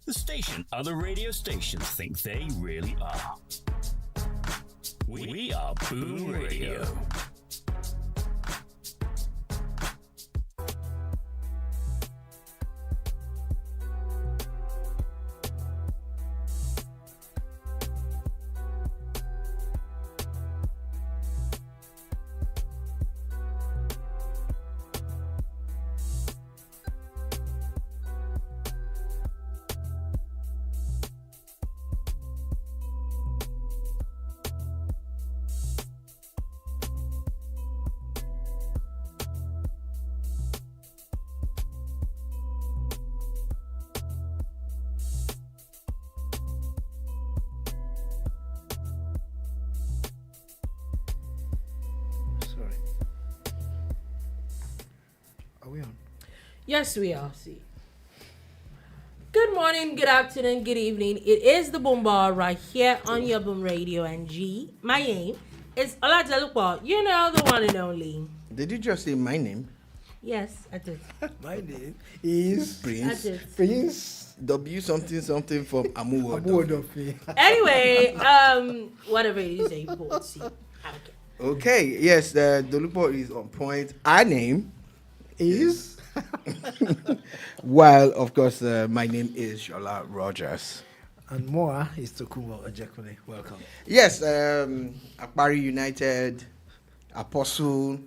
The station other radio stations think they really are. We are Boom Radio. Yes, we are. See. Good morning, good afternoon, good evening. It is the Boom Bar right here on your Boom Radio and G. My name is Olajalupo. You know, the one and only. Did you just say my name? Yes, I did. My name is Prince. I did. Prince W something from Amuwodo. Anyway, whatever it is that you both see. I don't care. Okay, yes, the Dolupo is on point. Our name is while of course my name is Shola Rogers. and more is Tokumo Ojekune. Welcome. Yes, Akbari United, Apostle.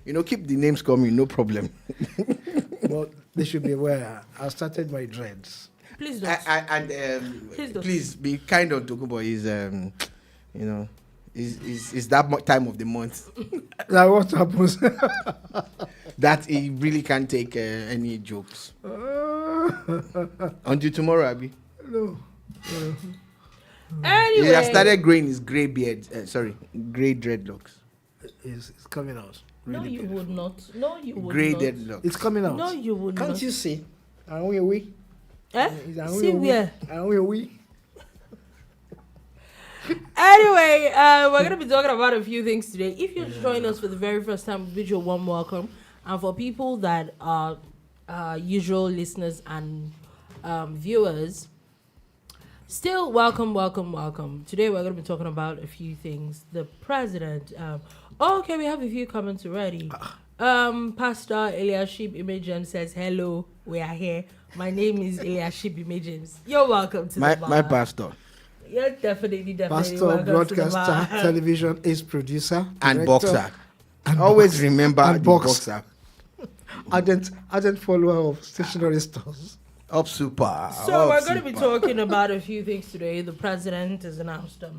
You know, keep the names coming, no problem. Well, they should be aware. I started my dreads. Please don't. Please don't. Please be kind on Tokubo. Is you know, is that time of the month Now what happens? that he really can't take any jokes. Until tomorrow, Abby. No. Anyway. He has started growing his grey beard. Grey dreadlocks. It's coming out. No, Really you beautiful. would not. No, you would Grey not. dreadlocks. It's coming out. No, you would Can't not. you see? Are we away? Eh? See where? Are we away? Anyway, we're going to be talking about a few things today. If you're joining us for the very first time, bid you a warm welcome. And for people that are usual listeners and viewers, still welcome. Today we're going to be talking about a few things. The president. Okay, we have a few comments already. Pastor Eliashib Imagems says, hello, we are here. My name is Eliashib Imagems. You're welcome to the bar. My pastor You're definitely Pastor, welcome to the broadcaster, bar. television, is producer, and director, boxer. and Always box- remember and the box. boxer. ardent follower of stationery stores. Up super. So we're going to be talking about a few things today. The president has announced a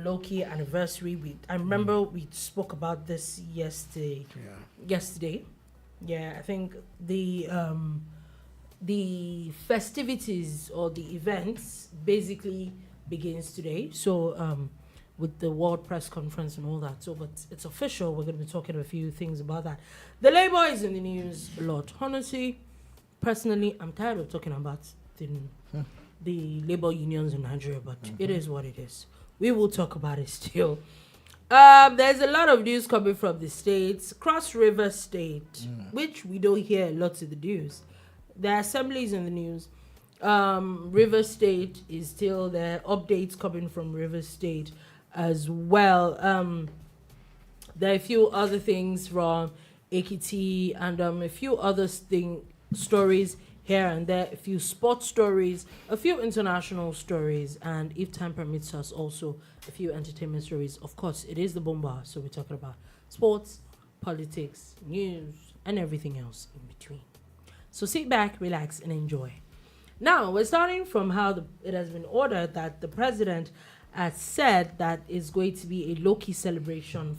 low-key anniversary. I remember we spoke about this yesterday. Yeah, I think the festivities or the events basically begins today. So with the World Press Conference and all that. So, but it's official. We're going to be talking a few things about that. The Labour is in the news a lot. Honestly, personally, I'm tired of talking about the labor unions in Nigeria, but it is what it is. We will talk about it still. There's a lot of news coming from the states. Cross River State, which we don't hear lots of the news. The assembly is in the news. River State is still there. Updates coming from River State as well. There are a few other things from Ekiti and a few other stories here and there, a few sports stories, a few international stories, and if time permits us, also a few entertainment stories. Of course, it is the Bomba, so we're talking about sports, politics, news, and everything else in between. So sit back, relax, and enjoy. Now, we're starting from how it has been ordered that the president has said that is going to be a low-key celebration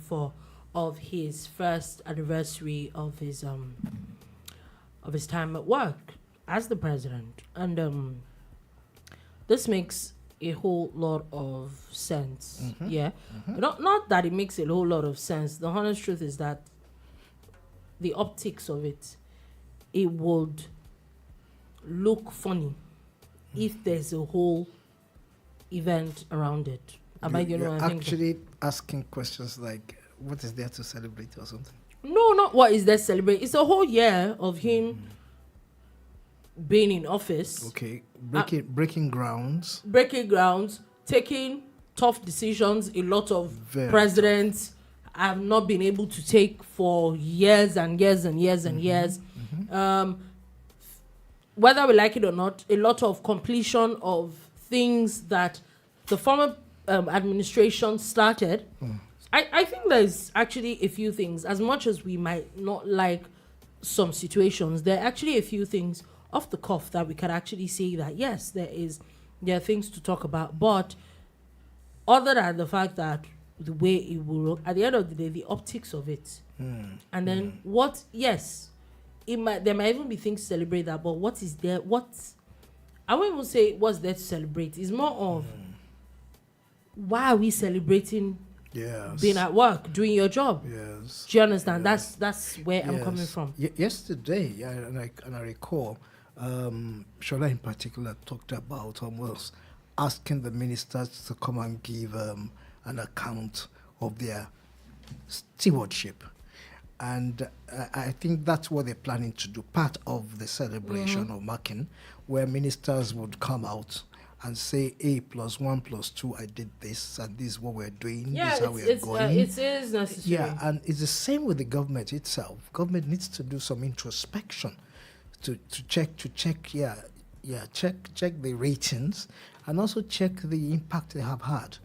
of his first anniversary of his time at work as the president, and this makes a whole lot of sense. Not that it makes a whole lot of sense. The honest truth is that the optics of it would look funny if there's a whole event around it. You're actually asking questions like, what is there to celebrate or something? No, not what is there to celebrate. It's a whole year of him being in office. Okay, breaking grounds. Breaking grounds, taking tough decisions. A lot of Very presidents have not been able to take for years and years and years and years. Whether we like it or not, a lot of completion of things that the former administration started. I think there's actually a few things. As much as we might not like some situations, there are actually a few things off the cuff that we can actually say that yes, there are things to talk about. But other than the fact that the way it will look, at the end of the day, the optics of it, and then what? Yes, there might even be things to celebrate that, but what is there? I won't even say what's there to celebrate. It's more of why are we celebrating? Yes. Being at work, doing your job. Yes. Do you understand? Yes. That's where I'm coming from. Yesterday, and I recall, Shola in particular talked about almost asking the ministers to come and give an account of their stewardship. And I think that's what they're planning to do, part of the celebration or marking, where ministers would come out and say, A plus 1 plus 2, I did this, and this is what we're doing, this is how we're going. It is necessary. Yeah, and it's the same with the government itself. Government needs to do some introspection to check the ratings and also check the impact they have had.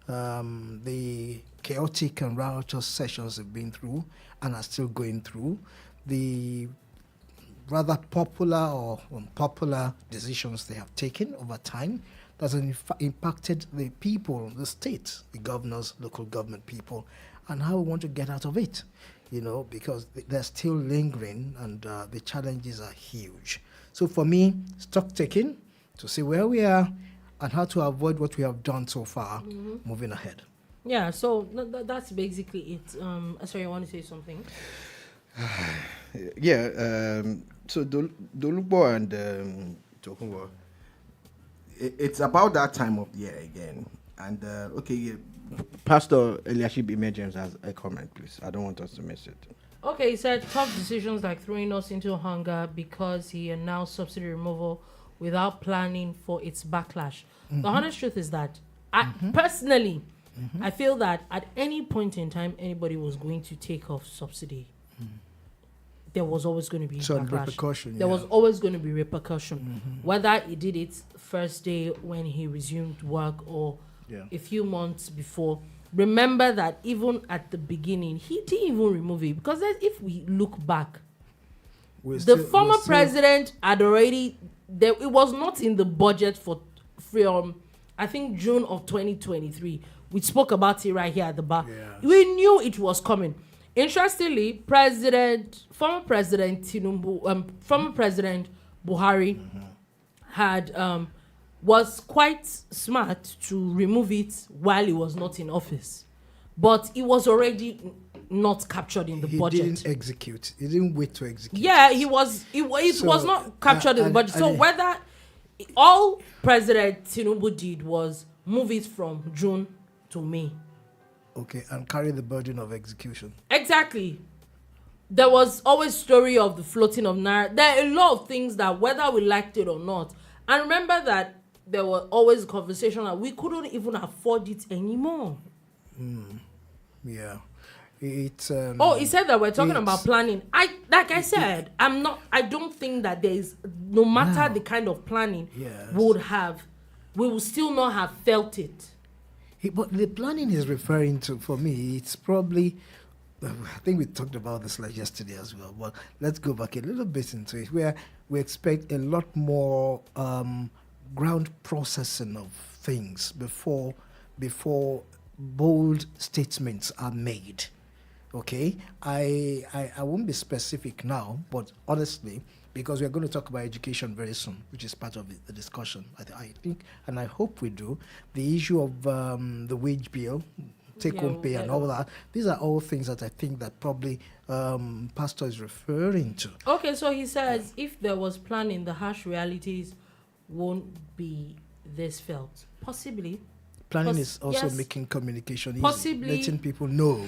The chaotic and riotous sessions they've been through and are still going through, the rather popular or unpopular decisions they have taken over time that has impacted the people, the state, the governors, local government people, and how we want to get out of it, because they're still lingering and the challenges are huge. So for me, stock taking to see where we are and how to avoid what we have done so far, moving ahead. Yeah, so that's basically it. Sorry, I want to say something. So Dolubo and Tokunbo, it's about that time of the year again. And Pastor Eliashib Emergence has a comment, please. I don't want us to miss it. Okay, he said tough decisions like throwing us into hunger because he announced subsidy removal without planning for its backlash. The honest truth is that I personally, I feel that at any point in time anybody was going to take off subsidy, there was always going to be backlash. There was always going to be repercussion. Whether he did it first day when he resumed work or a few months before. Remember that even at the beginning, he didn't even remove it. Because if we look back, the former president had already... it was not in the budget from, I think, June of 2023. We spoke about it right here at the bar. Yes. We knew it was coming. Interestingly, former President Tinubu, former President Buhari was quite smart to remove it while he was not in office. But it was already not captured in the budget. He didn't execute. He didn't wait to execute. Yeah, it was not captured in the budget. So whether all President Tinubu did was move it from June to May. Okay, and carry the burden of execution. Exactly. There was always story of the floating of Naira. There are a lot of things that whether we liked it or not. And remember that there was always a conversation that we couldn't even afford it anymore. Yeah. He said that we're talking about planning. I don't think that there is, no matter the kind of planning we will still not have felt it. But the planning he's referring to, for me, it's probably, I think we talked about this like yesterday as well, but let's go back a little bit into it, where we expect a lot more ground processing of things before bold statements are made. Okay, I won't be specific now, but honestly, because we're going to talk about education very soon, which is part of the discussion, I think, and I hope we do, the issue of the wage bill, take-home pay and all that, these are all things that I think that probably Pastor is referring to. Okay, so he says if there was planning, the harsh realities won't be this felt. Possibly. Planning is also making communication easy, letting people know.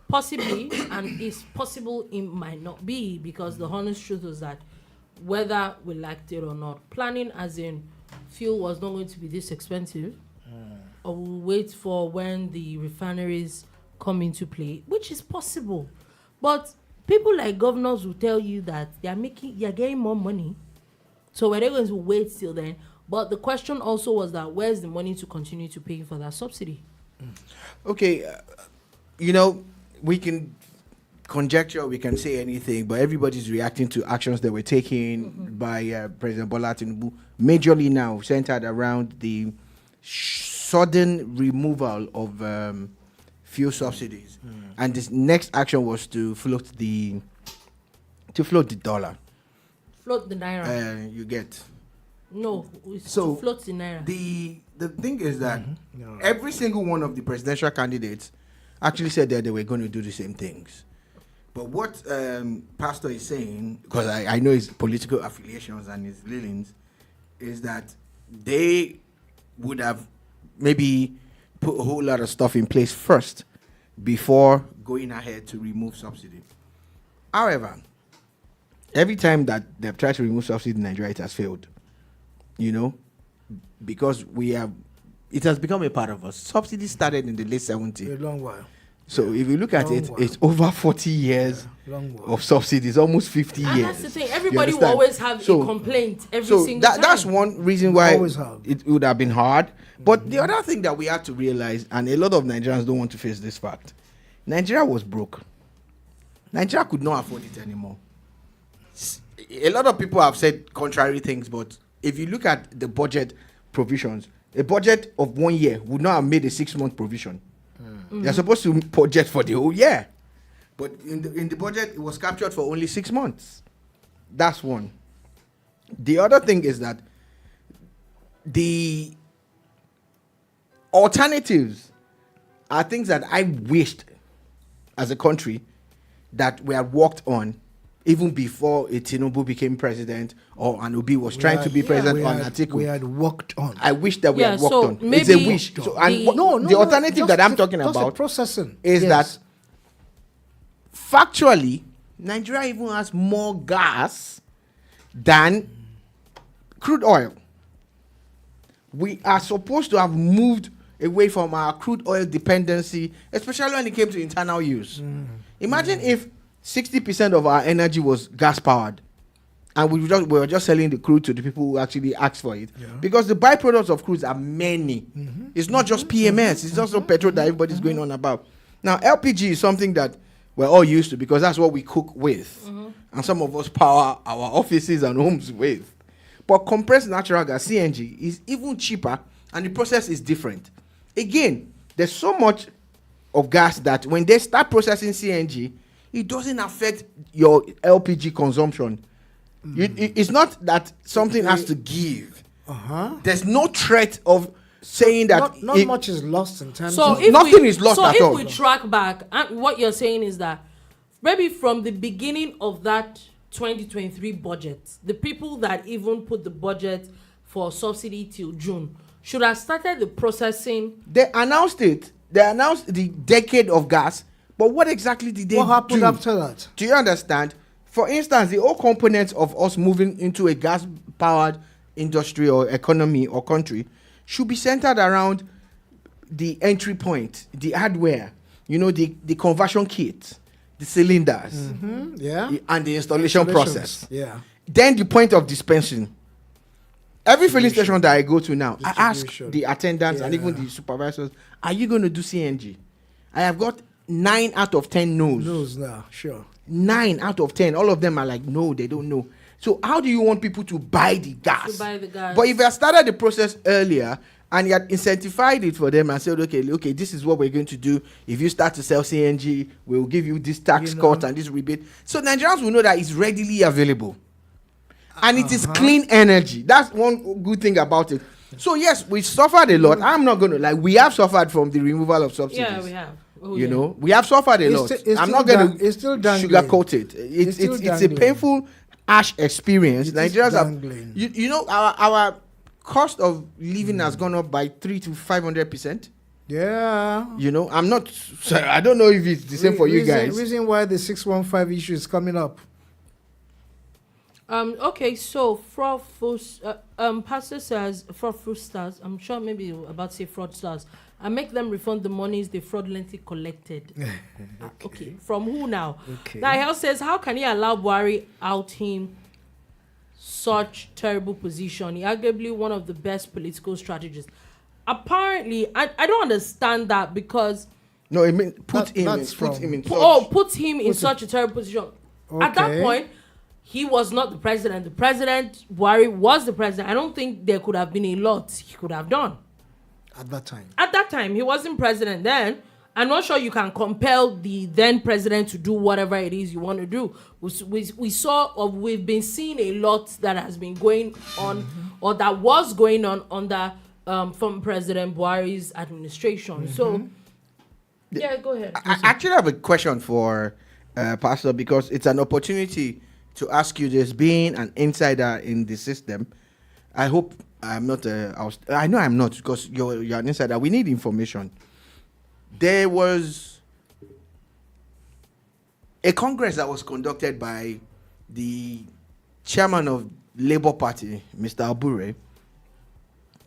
Possibly, and it's possible it might not be, because the honest truth is that whether we liked it or not. Planning as in fuel was not going to be this expensive, or we'll wait for when the refineries come into play, which is possible. But people like governors will tell you that you're getting more money. So were they going to wait till then? But the question also was that where's the money to continue to pay for that subsidy? Okay, we can conjecture, we can say anything, but everybody's reacting to actions that were taken by President Bola Tinubu, majorly now centered around the sudden removal of fuel subsidies, and this next action was to float the dollar. Float the naira. You get. No, it's So, to float the naira. The thing is that every single one of the presidential candidates actually said that they were going to do the same things. But what Pastor is saying, because I know his political affiliations and his leanings, is that they would have maybe put a whole lot of stuff in place first before going ahead to remove subsidy. However, every time that they've tried to remove subsidy in Nigeria, it has failed. Because it has become a part of us. Subsidy started in the late 70s. A long while. So if you look at it, it's over 40 years of subsidies, almost 50 years. And that's the thing. Everybody will always have a complaint every single time. That's one reason why have. it would have been hard. But the other thing that we have to realize, and a lot of Nigerians don't want to face this fact, Nigeria was broke. Nigeria could not afford it anymore. A lot of people have said contrary things, but if you look at the budget provisions, a budget of 1 year would not have made a 6-month provision. They're supposed to budget for the whole year. But in the budget, it was captured for only 6 months. That's one. The other thing is that the alternatives are things that I wished as a country that we had worked on even before Tinubu became president or an Obi was trying to be president on Atiku. We had worked on. I wish that we had worked on. It's maybe a wish. So, the alternative that I'm talking about processing is that factually, Nigeria even has more gas than crude oil. We are supposed to have moved away from our crude oil dependency, especially when it came to internal use. Imagine if 60% of our energy was gas powered, and we were just selling the crude to the people who actually asked for it. Because the byproducts of crude are many. It's not just PMS, it's also petrol that everybody's going on about. Now, LPG is something that we're all used to because that's what we cook with. And some of us power our offices and homes with. But compressed natural gas, CNG, is even cheaper, and the process is different. Again, there's so much of gas that when they start processing CNG, it doesn't affect your LPG consumption. It's not that something has to give. There's no threat of saying that not much is lost in terms So of nothing is lost at all. So if we track back, what you're saying is that maybe from the beginning of that 2023 budget, the people that even put the budget for subsidy till June should have started the processing. They announced it. They announced the decade of gas. But what exactly did they do? What happened after that? Do you understand? For instance, the whole components of us moving into a gas-powered industry or economy or country should be centered around the entry point, the hardware, the conversion kit, the cylinders, and the installation process. Then the point of dispensing. Every filling station that I go to now, I ask the attendants and even the supervisors, are you going to do CNG? I have got 9 out of 10 no's. No's now, sure. 9 out of 10. All of them are like, no, they don't know. So how do you want people to buy the gas? But if you had started the process earlier and you had incentivized it for them and said, okay, this is what we're going to do. If you start to sell CNG, we'll give you this tax cut and this rebate. So Nigerians will know that it's readily available. And it is clean energy. That's one good thing about it. So yes, we suffered a lot. I'm not going to lie. We have suffered from the removal of subsidies. Yeah, we have. We have suffered a lot. I'm not going to sugarcoat it. It's a painful, harsh experience. Nigerians have, our cost of living has gone up by 300 to 500%. Yeah. I'm not. I don't know if it's the same for you guys. Reason why the 615 issue is coming up. Okay, so Pastor says fraudsters. I'm sure maybe you're about to say fraudsters. I make them refund the monies they fraudulently collected. Okay. From who now? Okay. Now he says, how can he allow Buhari out him such terrible position? He arguably one of the best political strategists. Apparently, I don't understand that because No, I mean put That- him that's put him in such a terrible position. At that Okay. point, he was not the president. The president, Buhari, was the president. I don't think there could have been a lot he could have done. At that time. At that time, he wasn't president then. I'm not sure you can compel the then president to do whatever it is you want to do. We've been seeing a lot that has been going on, or that was going on under from President Buhari's administration. So, yeah, go ahead. I actually have a question for Pastor, because it's an opportunity to ask you this. Being an insider in the system, I hope I'm not. I know I'm not, because you're an insider. We need information. There was a congress that was conducted by the chairman of Labour Party, Mr. Abure,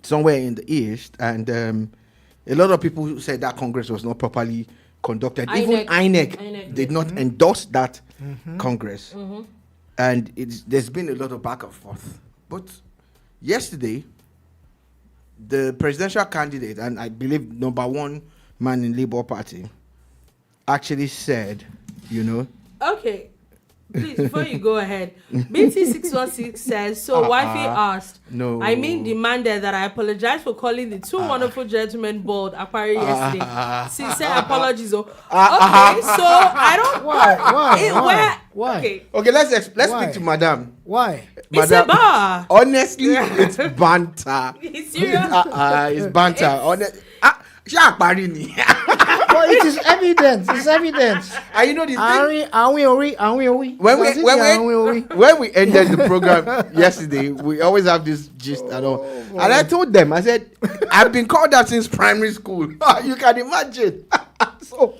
somewhere in the east, and a lot of people said that congress was not properly conducted. Even INEC did not endorse that congress, and there's been a lot of back and forth. But yesterday, the presidential candidate, and I believe number one man in Labour Party, actually said, Okay, please, before you go ahead, BT616 says, so wifey asked, No. I mean demanded that I apologize for calling the two wonderful gentlemen bald apparently yesterday. Sincere apologies. Okay, so I don't... Why? Okay, let's Why? speak to Madam. Why? it's a bar. Honestly, it's banter. It's serious. It's banter. Well, it is evident. It's evident. And you know the thing, When when we ended the program yesterday, we always have this gist and all. And I told them, I said, I've been called that since primary school. You can imagine. So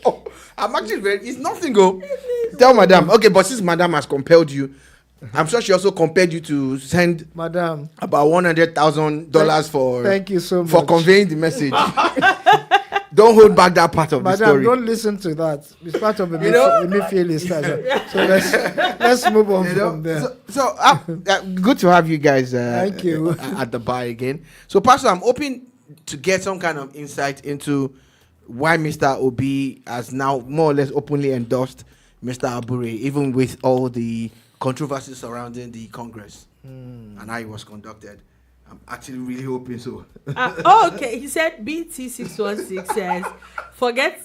I'm actually it's nothing. Go tell Madam. Okay, but since Madam has compelled you, I'm sure she also compelled you to send Madam, about $100,000 for. thank you so much for conveying the message. Don't hold back that part of the Madam, story. don't listen to that. It's part of the midfield list. So let's move on from there. So good to have you guys. Thank you. At the bar again. So, Pastor, I'm hoping to get some kind of insight into why Mr. Obi has now more or less openly endorsed Mr. Abure, even with all the controversies surrounding the Congress and how it was conducted. I'm actually really hoping so. Okay. He said BT616 says, forget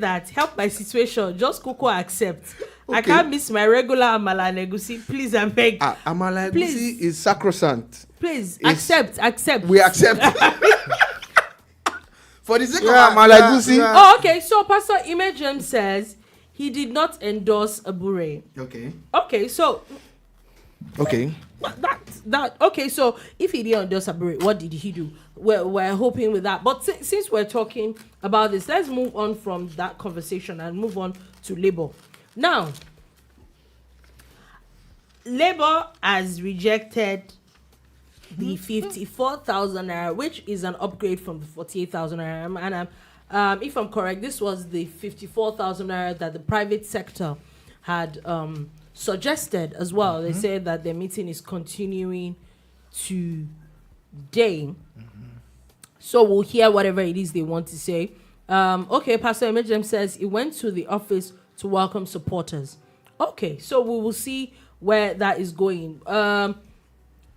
that. Help my situation. Just Coco accept. Okay. I can't miss my regular Amala and Egusi. Please, I beg. Amala and Egusi is sacrosanct. Please, accept. We accept. For the sake of Amala and Egusi. Yeah. Oh, okay. So Pastor Imagem says he did not endorse Abure. Okay, so... Okay. Okay, so if he didn't endorse Abure, what did he do? We're hoping with that. But since we're talking about this, let's move on from that conversation and move on to Labour. Now, Labour has rejected the 54,000 naira, which is an upgrade from the 48,000 naira. And if I'm correct, this was the 54,000 naira that the private sector had suggested as well. They said that the meeting is continuing today. So we'll hear whatever it is they want to say. Okay, Pastor Emejem says he went to the office to welcome supporters. Okay, so we will see where that is going.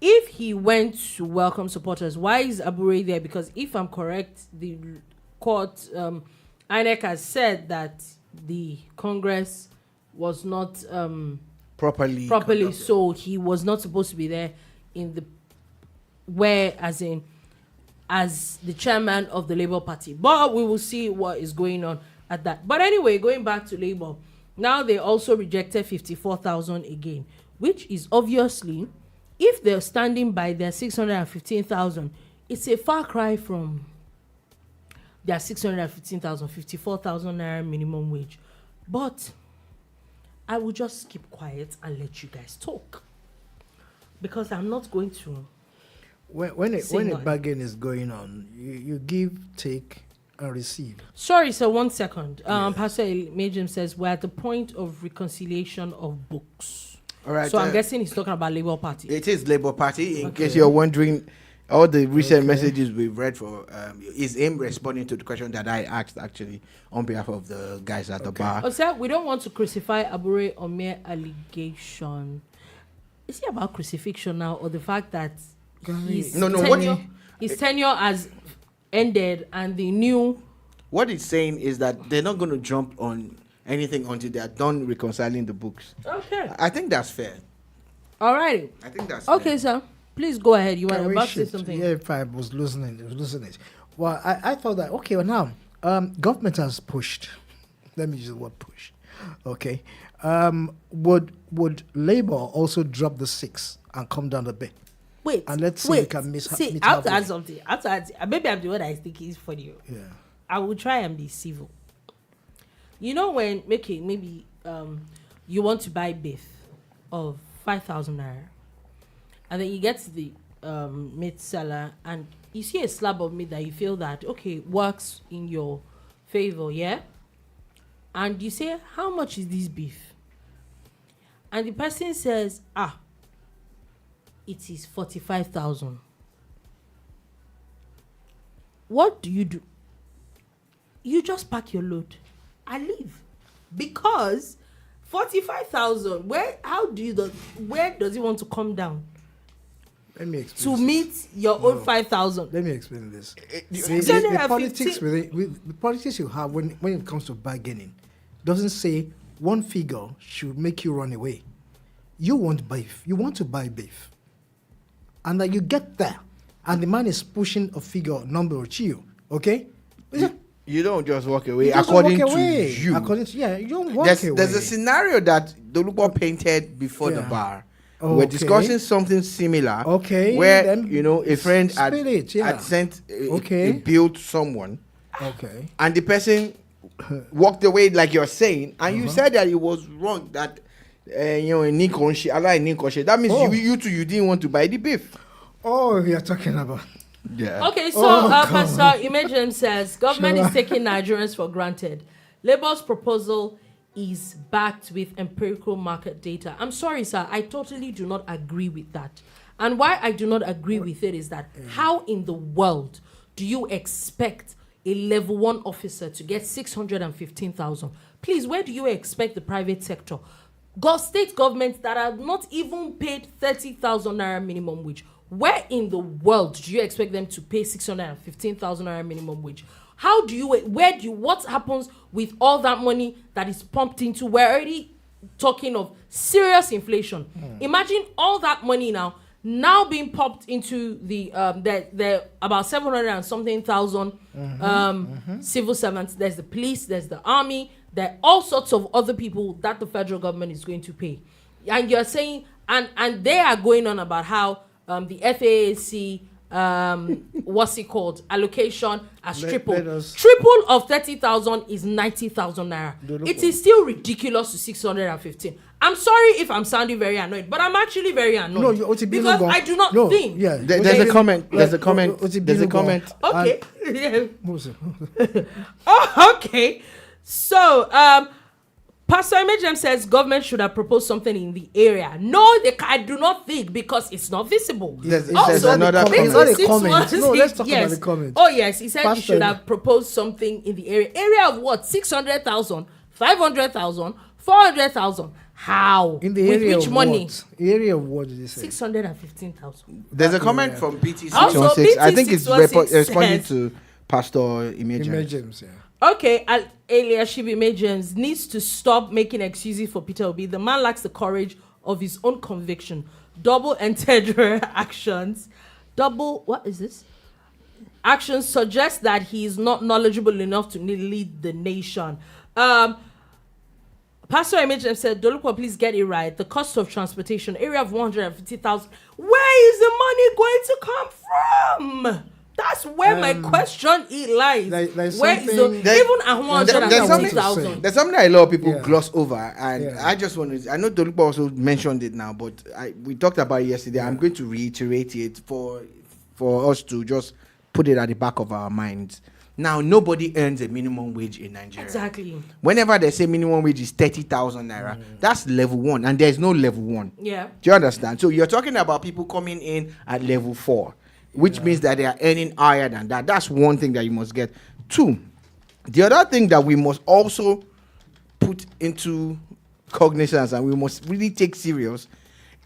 If he went to welcome supporters, why is Abure there? Because if I'm correct, the court, INEC has said that the Congress was not properly conducted. So he was not supposed to be there as the chairman of the Labour Party. But we will see what is going on at that. But anyway, going back to Labour, now they also rejected 54,000 again, which is obviously, if they're standing by their 615,000, it's a far cry from their 615,000, 54,000 naira minimum wage. But I will just keep quiet and let you guys talk. because I'm not going to. When Say a nothing. bargain is going on, you give, take, and receive. Sorry, sir, 1 second. Pastor Majim says we're at the point of reconciliation of books. All right. So I'm guessing he's talking about Labour Party. It is Labour Party. In Okay. case you're wondering, all the recent messages we've read for is him responding to the question that I asked actually on behalf of the guys at the bar. Oh, sir, we don't want to crucify Abure on mere allegation. Is it about crucifixion now, or the fact that his No, his tenure has ended and the new? What it's saying is that they're not going to jump on anything until they are done reconciling the books. Okay. I think that's fair. All right. I think that's Okay, fair. sir. Please go ahead. You were Can we about to say shift? something. Yeah, if I was losing it. Well, I thought that, okay, well now, government has pushed. Let me use the word push. Okay. Would Labour also drop the 6 and come down a bit? Wait. And let's see wait. if we can meet I have to halfway. add something. Maybe I'm the one I think is for you. Yeah. I will try and be civil. You know when maybe you want to buy beef of 5,000 naira, and then you get to the meat seller and you see a slab of meat that you feel that works in your favor, yeah, and you say, how much is this beef? And the person says, it is 45,000. What do? You just pack your load and leave, because 45,000. Where does it want to come down Let me explain. to meet your own 5,000? Let me explain this. The 650 politics you have when it comes to bargaining doesn't say one figure should make you run away. You want beef. You want to buy beef. And then you get there, and the man is pushing a figure number to you. Okay? You don't just walk away. You just According walk to away. you, You don't walk there's, away. there's a scenario that Dolupo painted before the Yeah. bar. Okay. We're discussing something similar. Okay, Where then a friend had, spill it, yeah. had sent Okay. a bill to someone, Okay. and the person walked away like you're saying, and you said that it was wrong. That that means Oh. you didn't want to buy the beef. Oh, we are talking about. Yeah. Okay, so God. Pastor Imagine says government is taking Nigerians for granted. Labour's proposal is backed with empirical market data. I'm sorry, sir, I totally do not agree with that. And why I do not agree with it is that how in the world do you expect a level 1 officer to get 615,000? Please, where do you expect the private sector? State governments that are not even paid 30,000 naira minimum wage. Where in the world do you expect them to pay 615,000 naira minimum wage? What happens with all that money that is pumped into? We're already talking of serious inflation. Imagine all that money now being pumped into the about 700 and something thousand civil servants. There's the police, there's the army, there are all sorts of other people that the federal government is going to pay. And you're saying, and they are going on about how the FAAC, what's it called, allocation has tripled. Triple of 30,000 is 90,000 naira. It is still ridiculous to 615. I'm sorry if I'm sounding very annoyed, but I'm actually very annoyed because I do not think. Yeah, There's a comment. There's a comment. There's a comment. Okay. Oh, okay. So, Pastor Imagem says government should have proposed something in the area. No, I do not think, because it's not visible. There's another comment. It's not a comment. No, let's talk about the comment. Oh yes, he said he Pastor, should have proposed something in the area. Area of what? 600,000, 500,000, 400,000. How? In the area with which of money? what? Area of what did you say? 615,000. There's a comment from BT Also, 616. I think it's 616 responding says- to Pastor Imagine. Emergence, yeah. Okay, Eliashib Imagens needs to stop making excuses for Peter Obi. The man lacks the courage of his own conviction. Double-entendre actions. What is this? Actions suggest that he is not knowledgeable enough to lead the nation. Pastor Imagem said, Dolupo, please get it right. The cost of transportation, area of 150,000. Where is the money going to come from? That's where my question lies. there's Where is the something- even 170,000? There's something that a lot of people Yeah. gloss over, and Yeah. I just want to. I know Dolupo also mentioned it now, but we talked about it yesterday. I'm going to reiterate it for us to just put it at the back of our minds. Now, nobody earns a minimum wage in Nigeria. Exactly. Whenever they say minimum wage is 30,000 naira, that's level 1, and there's no level 1. Yeah. Do you understand? So you're talking about people coming in at level 4, which means that they are earning higher than that. That's one thing that you must get. 2, the other thing that we must also put into cognizance and we must really take serious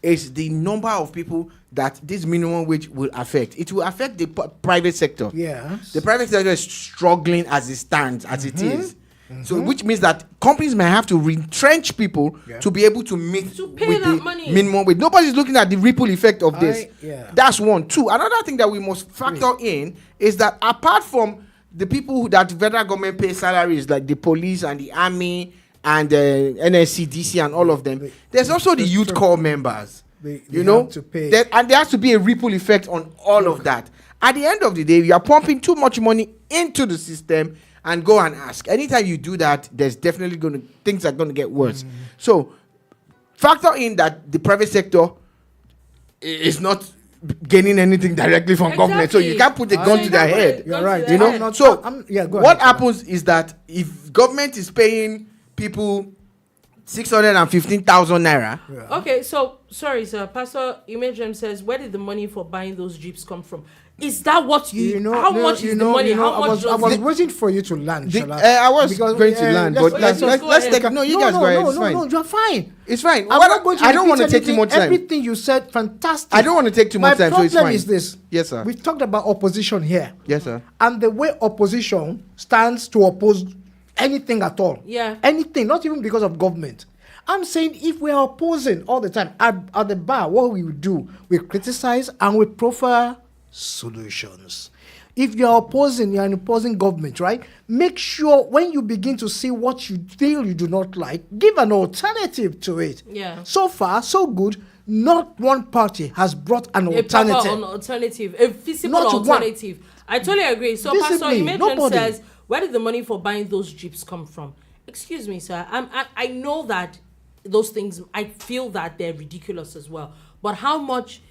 is the number of people that this minimum wage will affect. It will affect the private sector. Yes. The private sector is struggling as it stands, as it is. So, which means that companies may have to retrench people to be able to meet To pay with that the money. minimum wage. Nobody's looking at the ripple effect of this. That's 1. 2, another thing that we must factor in is that apart from the people that federal government pay salaries, like the police and the army and the NSCDC and all of them, there's also the youth corps members. They You know, have to pay. and there has to be a ripple effect on all of that. At the end of the day, you are pumping too much money into the system, and go and ask. Anytime you do that, there's definitely things are going to get worse. So factor in that the private sector is not gaining anything directly from government, so you can't put a gun to their head. You're right. You know, I'm not- so go what ahead. happens is that if government is paying people 615,000 naira, Okay, so sorry, sir. Pastor Imagem says, where did the money for buying those jeeps come from? Is that what you? How much is the money? How much I was does it? waiting for you to land. I was going to land, but let's let's take. No, you guys go ahead. It's fine. No, you're fine. It's fine. I'm not going to I don't want to repeat take too much time. Everything you said, fantastic. I don't want to take too much time, so it's My fine. problem is this. Yes, sir. We've talked about opposition here. Yes, sir. And the way opposition stands to oppose anything at all. Yeah. Anything, not even because of government. I'm saying if we are opposing all the time at the bar, what we will do, we criticize and we proffer solutions. If you're an opposing government, right? Make sure when you begin to see what you feel you do not like, give an alternative to it. Yeah. So far, so good. Not one party has brought an A proper alternative. a feasible Not one. alternative. I totally agree. So Pastor Visibly, Imagem nobody. says, where did the money for buying those jeeps come from? Excuse me, sir. I know that those things, I feel that they're ridiculous as well. But how much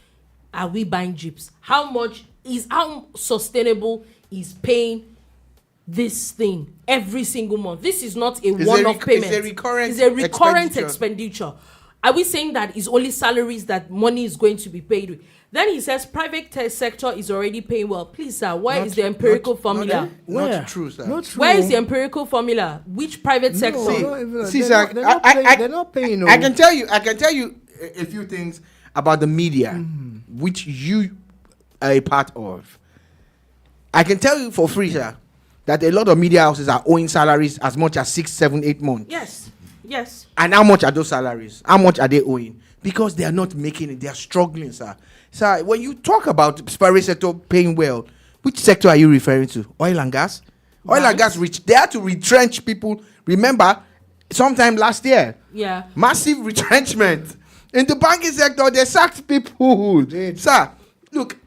are we buying jeeps? How sustainable is paying this thing every single month? This is not a one-off payment. It's a recurrent expenditure. Are we saying that it's only salaries that money is going to be paid with? Then he says private sector is already paying well. Please, sir, where is the empirical formula? Not true, sir. Not true. Where is the empirical formula? Which private sector? Sir, they're not paying. I can tell you a few things about the media, which you are a part of. I can tell you for free, sir, that a lot of media houses are owing salaries as much as 6, 7, 8 months. Yes. And how much are those salaries? How much are they owing? Because they are not making it. They are struggling, sir. Sir, when you talk about private sector paying well, which sector are you referring to? Oil and gas? Oil and gas, they had to retrench people. Remember, sometime last year. Yeah. Massive retrenchment. In the banking sector, they sacked people. Sir, look,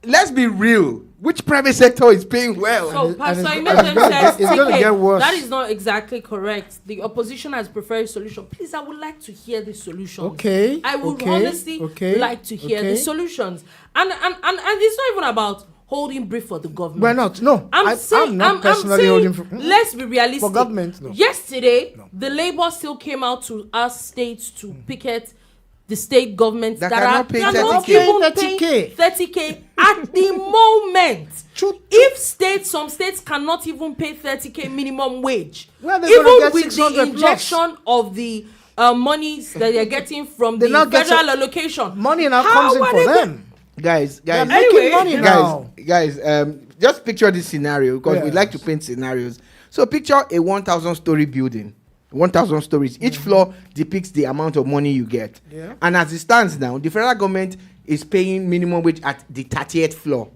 let's be real. Which private sector is paying well? So Pastor Imagem says it's going to get worse. that is not exactly correct. The opposition has preferred a solution. Please, I would like to hear the solutions. Okay. I would honestly like to hear the solutions. And it's not even about holding brief for the government. We're not. No. I'm not personally holding for. Let's be realistic. For government, no. Yesterday, the Labour still came out to ask states to picket the state governments that cannot pay cannot 30K. even pay 30K at the moment. If some states cannot even pay 30K minimum wage, Where are they even gonna get with the 600 plus? injection of the monies that they're getting from the now get federal allocation, money now how comes in are for they them. Guys, They're making Anyway, money now. guys, just picture this scenario because we Yes. like to paint scenarios. So picture a 1,000 story building, 1,000 stories. Each floor depicts the amount of money you get. Yeah. And as it stands now, the federal government is paying minimum wage at the 30th floor.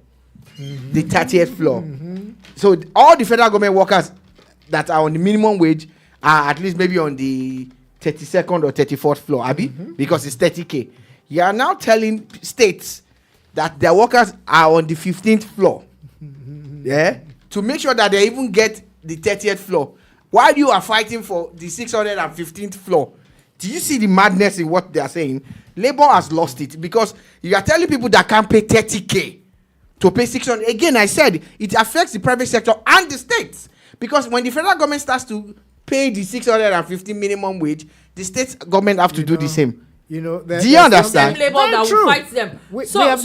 The 30th floor. So all the federal government workers that are on the minimum wage are at least maybe on the 32nd or 34th floor, Abby, because it's 30K. You are now telling states that their workers are on the 15th floor. Yeah, to make sure that they even get the 30th floor, while you are fighting for the 615th floor. Do you see the madness in what they are saying? Labour has lost it because you are telling people that can't pay 30K to pay 600. Again, I said it affects the private sector and the states, because when the federal government starts to pay the 650 minimum wage, the state government have to do the same. You know, do you understand? Labour that will fight them. Sir,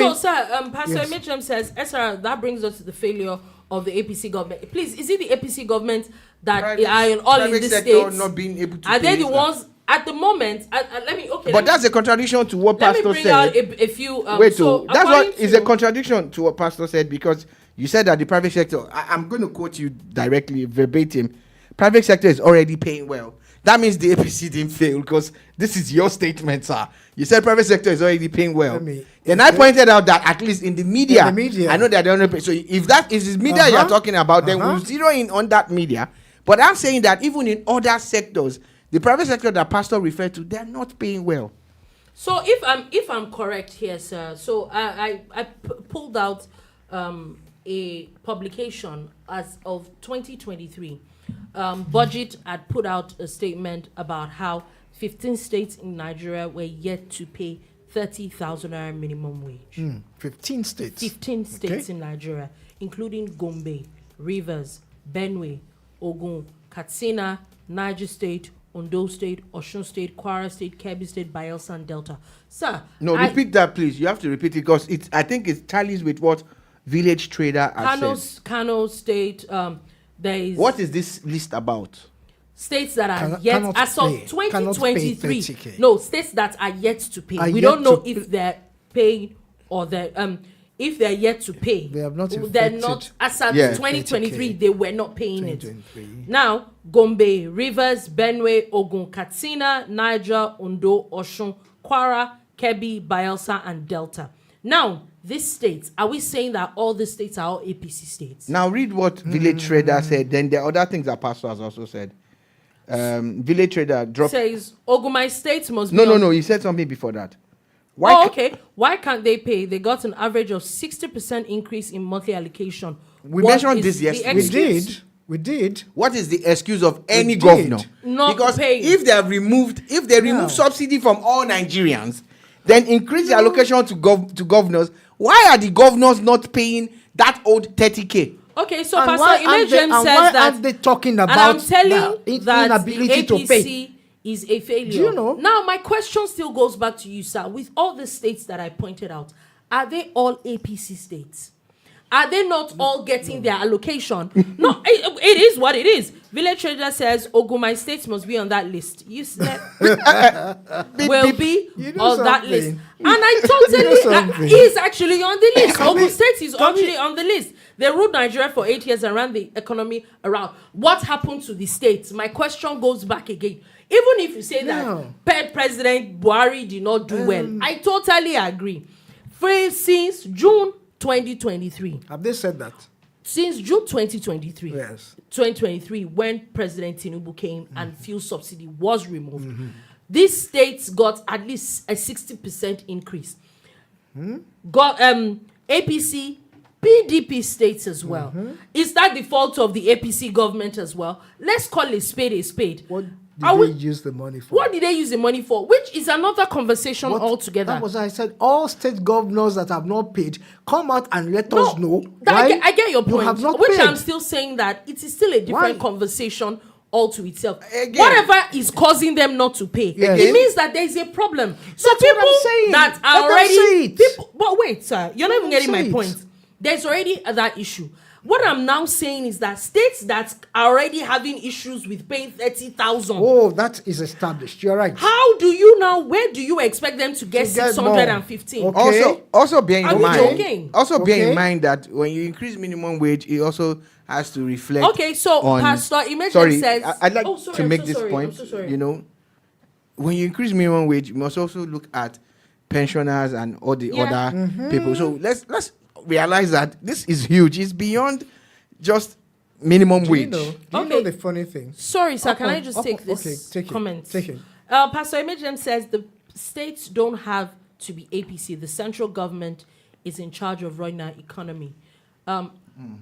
Pastor Yes. Impeached says, SR, that brings us to the failure of the APC government. Please, is it the APC government that are in all in the states? Not being able to are they pay the ones at the moment? But that's a contradiction to what Pastor let me bring said. out a few. Wait, so that's what is a contradiction to what Pastor said, because you said that the private sector. I'm going to quote you directly, verbatim. Private sector is already paying well. That means the APC didn't fail, because this is your statement, sir. You said private sector is already paying well. And I pointed out that at least in the media, I know that they don't pay. So if that is media you're talking about, then we'll zero in on that media. But I'm saying that even in other sectors, the private sector that Pastor referred to, they're not paying well. So if I'm correct here, sir, so I pulled out a publication as of 2023. Budget had put out a statement about how 15 states in Nigeria were yet to pay 30,000 naira minimum wage. 15 states. 15 states in Nigeria, including Gombe, Rivers, Benue, Ogun, Katsina, Niger State, Ondo State, Osun State, Kwara State, Kebbi State, Bayelsa, and Delta. Sir, repeat that, please. You have to repeat it, because I think it tallies with what Village Trader has said. Kano State. There is. What is this list about? States that are yet, as of 2023. No, states that are yet to pay. We don't know if they're paying or they're if they're yet to pay. They have not. They're not. As of 2023, they were not paying it. Now, Gombe, Rivers, Benue, Ogun, Katsina, Niger, Ondo, Osun, Kwara, Kebbi, Bayelsa, and Delta. Now, these states, are we saying that all these states are all APC states? Now read what Village Trader said. Then there are other things that Pastor has also said. Village Trader says Ogumai states must be. No. He said something before that. Why can't they pay? They got an average of 60% increase in monthly allocation. We mentioned this yesterday. We did. What is the excuse of any governor? Because if they remove subsidy from all Nigerians, then increase the allocation to governors. Why are the governors not paying that old 30K? Okay, so Pastor Image says that. Why are they talking about? And I'm telling that inability the APC to pay is a failure. Do you know? Now, my question still goes back to you, sir. With all the states that I pointed out, are they all APC states? Are they not all getting their allocation? No, it is what it is. Village Trader says Ogumai states must be on that list. You said will be on that list. And I totally is actually on the list. Ogun State is actually on the list. They ruled Nigeria for 8 years and ran the economy around. What happened to the states? My question goes back again. Even if you say that President Buhari did not do well, I totally agree. Since June 2023. Have they said that? Since June 2023. Yes. 2023, when President Tinubu came and fuel subsidy was removed, these states got at least a 60% increase. Got APC, PDP states as well. Is that the fault of the APC government as well? Let's call it spade a spade. What did they use the money for? What did they use the money for? Which is another conversation altogether. That was I said. All state governors that have not paid, come out and let us know. I get your point. Have not which paid. I'm still saying that it is still a different conversation all to itself. Again, whatever is causing them not to pay, it means that there is a problem. So That's people what I'm saying. that are Let them already say it. but wait, sir, you're not even getting my say it. point. There's already that issue. What I'm now saying is that states that are already having issues with paying 30,000. Oh, that is established. You're right. How do you now? Where do you expect them to get 615? Okay. Also bear in joking? in mind that when you increase minimum wage, it also has to reflect. Okay, so Pastor Image says. I'd like to make this point. You know, when you increase minimum wage, you must also look at pensioners and all the other people. So let's realize that this is huge. It's beyond just minimum wage. Do you know the funny thing? Sorry, sir. Can I just take this comment? Take it. Pastor Image says the states don't have to be APC. The central government is in charge of running our economy.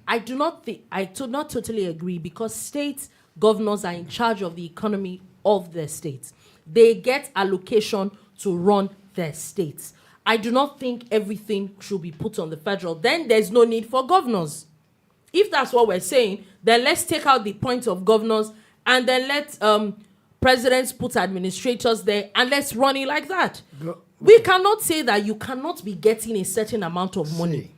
I do not think, not totally agree, because state governors are in charge of the economy of their states. They get allocation to run their states. I do not think everything should be put on the federal. Then there's no need for governors. If that's what we're saying, then let's take out the point of governors and then let presidents put administrators there and let's run it like that. We cannot say that you cannot be getting a certain amount of money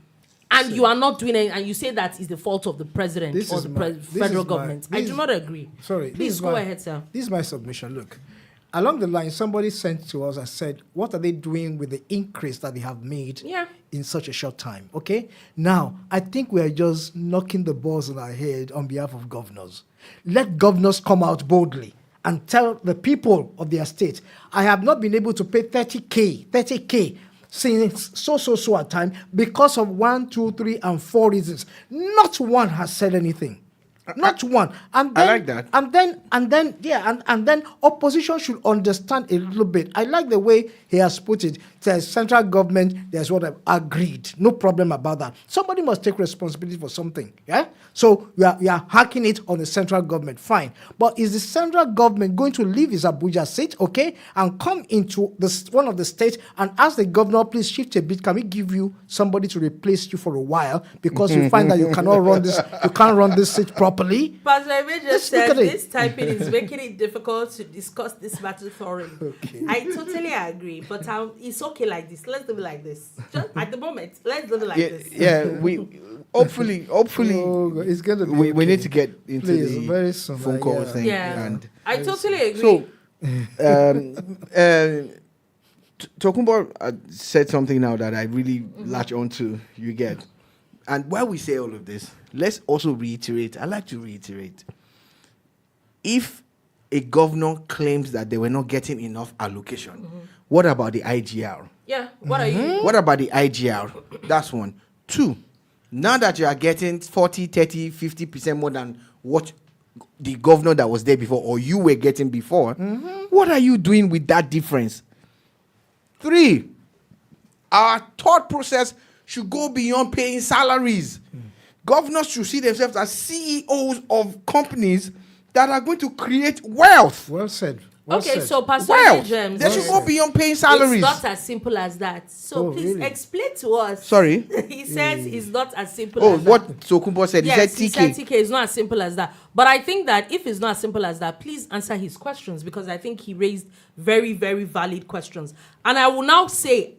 and you are not doing it, and you say that is the fault of the president or the federal government. I do not agree. Sorry. Please go ahead, sir. This is my submission. Look, along the line, somebody sent to us and said, what are they doing with the increase that they have made in such a short time? Okay? Now, I think we are just knocking the balls on our head on behalf of governors. Let governors come out boldly and tell the people of their state, I have not been able to pay 30K since so a time because of 1, 2, 3, and 4 reasons. Not one has said anything. Not one. And then, I like that. And then opposition should understand a little bit. I like the way he has put it. There's central government, there's what I've agreed. No problem about that. Somebody must take responsibility for something. Yeah? So we are hacking it on the central government. Fine. But is the central government going to leave his Abuja seat, okay, and come into one of the states and ask the governor, please shift a bit. Can we give you somebody to replace you for a while because you find that you cannot run this, you can't run this seat properly? Pastor Ebe just said this typing is making it difficult to discuss this matter thoroughly. Okay. I totally agree, but it's okay like this. Let's do it like this. Just at the moment, let's do it like this. Yeah, we hopefully it's gonna be we need to get into Please, very the soon, phone call thing. Yeah, And I totally agree. so, Tokunbo said something now that I really latch on to. You get, and while we say all of this, let's also reiterate. I like to reiterate. If a governor claims that they were not getting enough allocation, what about the IGR? Yeah, what are you? What about the IGR? That's one. Two, now that you are getting 40, 30, 50% more than what the governor that was there before or you were getting before, what are you doing with that difference? Three, our thought process should go beyond paying salaries. Governors should see themselves as CEOs of companies that are going to create wealth. Well said. So Pastor Wealth. James, They should go beyond paying salaries. It's not as simple as that. So please explain to us. Sorry? He says it's not as simple as what that. Tokunbo said. Yes, he said TK. TK is not as simple as that. But I think that if it's not as simple as that, please answer his questions, because I think he raised very, very valid questions. And I will now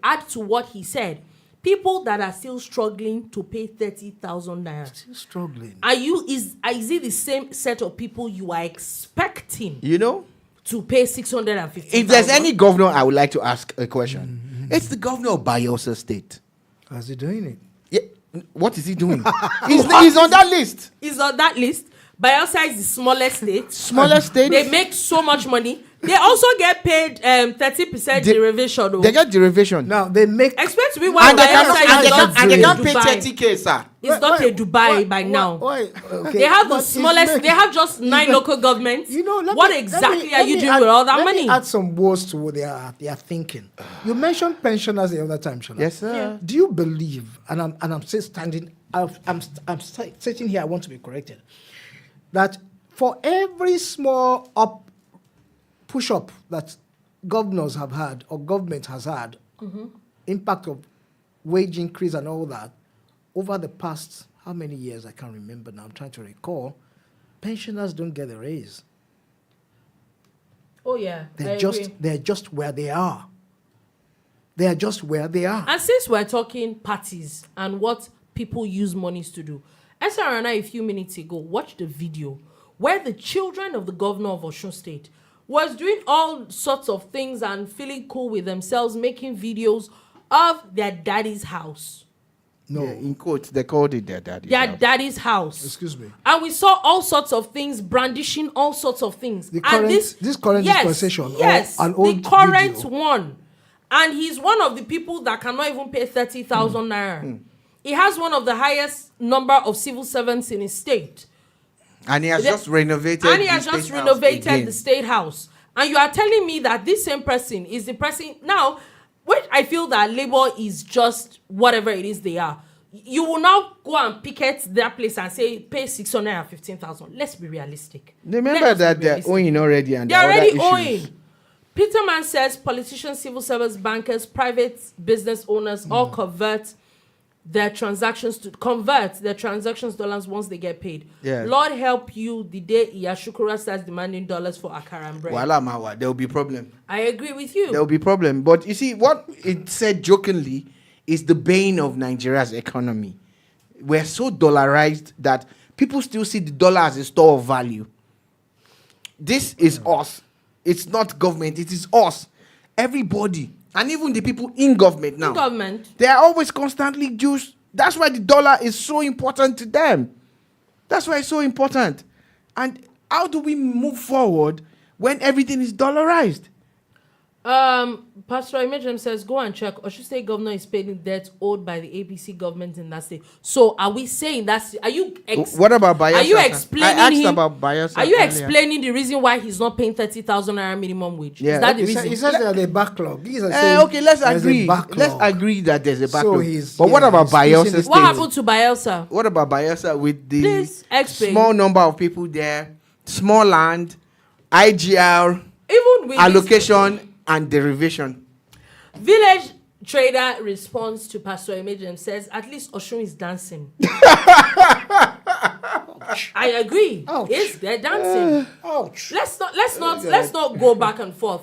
add to what he said, people that are still struggling to pay 30,000 naira. Still struggling. Is it the same set of people you are expecting? You know? To pay 650. If there's any governor I would like to ask a question, it's the governor of Bayelsa State. How's he doing it? Yeah, what is he doing? he's on that list. He's on that list. Bayelsa is the smallest state. Smallest state. They make so much money. They also get paid 30% derivation. They get derivation. Now they make. Explain to me why Bayelsa they is can't not pay Dubai. 30K, sir. It's not a Dubai by now. Okay. They have the smallest. They have just 9 local governments. What exactly are you doing with all that money? Let me add some words to what they are thinking. You mentioned pensioners the other time, Shola. Yes, sir. Yeah. Do you believe? And I'm still standing. I'm sitting here. I want to be corrected. That for every small push up that governors have had or government has had, impact of wage increase and all that, over the past, how many years, I can't remember now, I'm trying to recall, pensioners don't get a raise. Oh yeah, they're just where they are. They are just where they are. And since we're talking parties and what people use monies to do, Esther and I, a few minutes ago, watched a video where the children of the governor of Osun State was doing all sorts of things and feeling cool with themselves, making videos of their daddy's house. No, yeah, in quotes, they called it their daddy's house. Excuse me. And we saw all sorts of things, brandishing all sorts of things. This current dispensation, yes, or an old the current video. one. And he's one of the people that cannot even pay 30,000 naira. He has one of the highest number of civil servants in his state. And he has just renovated the state house. And you are telling me that this same person is the person now, which I feel that Labour is just whatever it is they are. you will now go and picket that place and say pay 615,000. Let's be realistic. Remember that they're owing already, and they're already other owing. issues. Peterman says politicians, civil servants, bankers, private business owners all convert their transactions dollars once they get paid. Yeah. Lord help you the day Iyashukura starts demanding dollars for akara and bread. Wala mawa, there will be problem. I agree with you. There will be problem. But you see, what it said jokingly is the bane of Nigeria's economy. We're so dollarized that people still see the dollar as a store of value. This is us. It's not government. It is us. Everybody. And even the people in government now. They are always constantly used. That's why the dollar is so important to them. That's why it's so important. And how do we move forward when everything is dollarized? Pastor Imagem says, go and check. Oshu State governor is paying debt owed by the APC government in that state. So are we saying that's... What about Bayelsa? Are you explaining I asked about Bayelsa Are you earlier. Explaining the reason why he's not paying 30,000 naira minimum wage? Yeah. Is that the reason? He says there's a backlog. Okay, let's agree. Let's agree that there's a backlog. But what about Bayelsa State? What happened to Bayelsa? What about Bayelsa with the Please explain. small number of people there, small land, IGR, Even with allocation and derivation? Village trader responds to Pastor Imagem says, at least Oshun is dancing. I agree. Ouch. Yes, they're dancing. Ouch. Let's not go back and forth.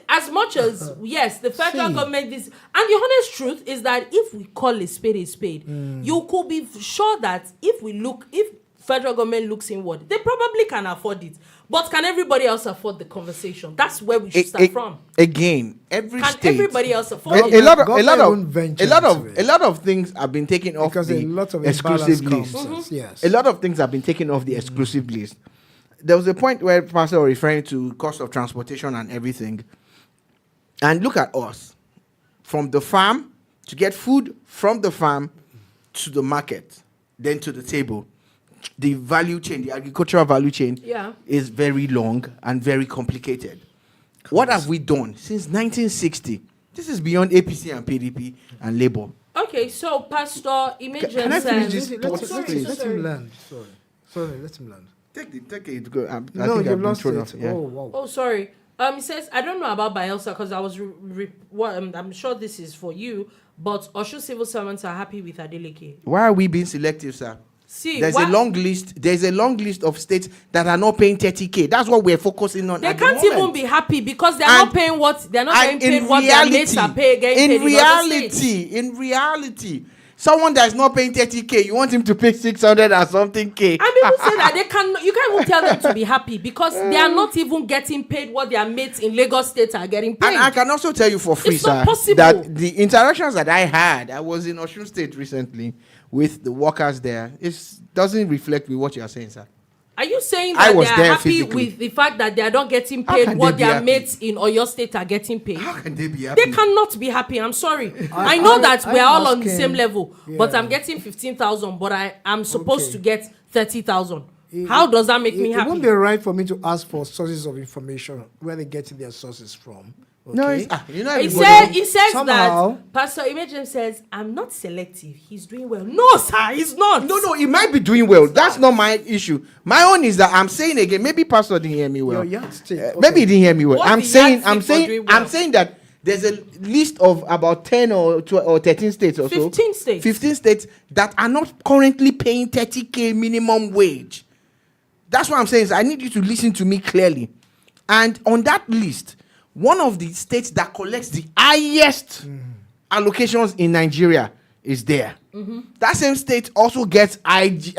As much as yes, the federal government is, and the honest truth is that if we call a spade, you could be sure that if federal government looks inward, they probably can afford it. But can everybody else afford the conversation? That's where we should start from. Again, every Can state. everybody else afford A it? lot of things have been taken off Because the a lot of exclusive imbalance list. comes, yes. A lot of things have been taken off the exclusive list. There was a point where Pastor was referring to cost of transportation and everything. And look at us. From the farm, to get food from the farm to the market, then to the table. The value chain, the agricultural value chain is very long and very complicated. What have we done since 1960? This is beyond APC and PDP and Labour. Okay, so Pastor Imagem Can I finish this says... thought, please? Let him land. Sorry, let him land. Take it. Go. I No, think you've I've been lost thrown it. off. Yeah. Oh, wow. Oh, sorry. He says, I don't know about Bayelsa because I was... I'm sure this is for you, but Oshu civil servants are happy with Adeleke. Why are we being selective, sir? See, There's a long list of states that are not paying 30K. That's what we're focusing on. They at the can't moment. even be happy because they're not paying what they're not getting paid in what their mates are getting paid in reality, someone that's not paying 30K, you want him to pay 600 or something K. And people say that you can't even tell them to be happy because they are not even getting paid what their mates in Lagos State are getting paid. And I can also tell you for free, It's not sir, possible. that the interactions that I was in Osun State recently with the workers there, it doesn't reflect with what you are saying, sir. Are you saying I that was they are there happy physically. with the fact that they are not getting How paid can what they be their happy? mates in Oyo State are getting paid? How can they be happy? They cannot be happy. I'm sorry. I know that we're all on the same level, but I'm getting 15,000, but I am supposed to get 30,000. How does that make me It happy? won't be right for me to ask for sources of information where they get their sources from. Okay? No, it's, He says Somehow. that Pastor Imagem says, I'm not selective. He's doing well. No, sir, he's not. No, he might be doing well. That's not my issue. My own is that I'm saying again. Maybe Pastor didn't hear me well. Your yardstick, okay. Maybe he didn't hear me well. What's I'm the saying yardstick for doing well? I'm saying that there's a list of about 10 or 12 or 13 states or 15 so. states. 15 states that are not currently paying 30K minimum wage. That's what I'm saying. Is I need you to listen to me clearly. And on that list, one of the states that collects the highest allocations in Nigeria is there. That same state also gets as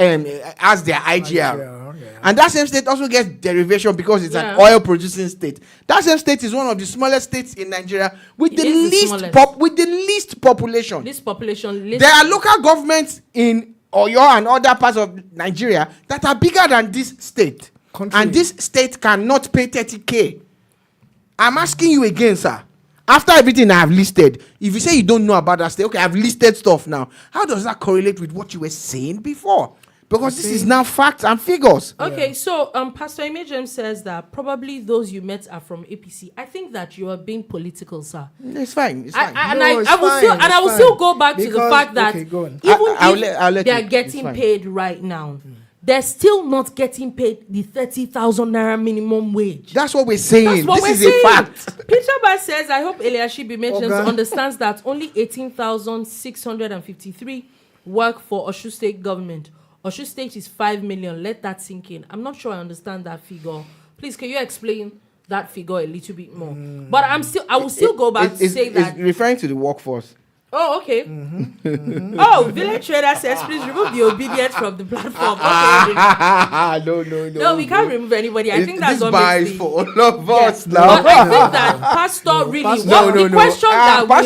their IGR. Yeah. And that same state also gets derivation because it's an Yeah. oil producing state. That same state is one of the smallest states in Nigeria with the is the least smallest. population. This population. There are local governments in Oyo and other parts of Nigeria that are bigger than this state. Country. And this state cannot pay 30K. I'm asking you again, sir. After everything I have listed, if you say you don't know about that state, okay, I've listed stuff now. How does that correlate with what you were saying before? Because this is now facts and figures. Okay, so Pastor Imejem says that probably those you met are from APC. I think that you are being political, sir. It's fine. It's fine. I will still go back to the fact that even if they are getting paid right now, they're still not getting paid the 30,000 naira minimum wage. That's what we're saying. This is a fact. Peter Bass says, I hope Eliashibi mentions understands that only 18,653 work for Osun State government. Osun State is 5 million. Let that sink in. I'm not sure I understand that figure. Please, can you explain that figure a little bit more? But I will still go back to say that. It's referring to the workforce. Oh, okay. Oh, Village Trader says, please remove the obedience from the platform. Okay. No, we can't remove anybody. I think that's what makes for all of us now. But I think that Pastor really, the question that we're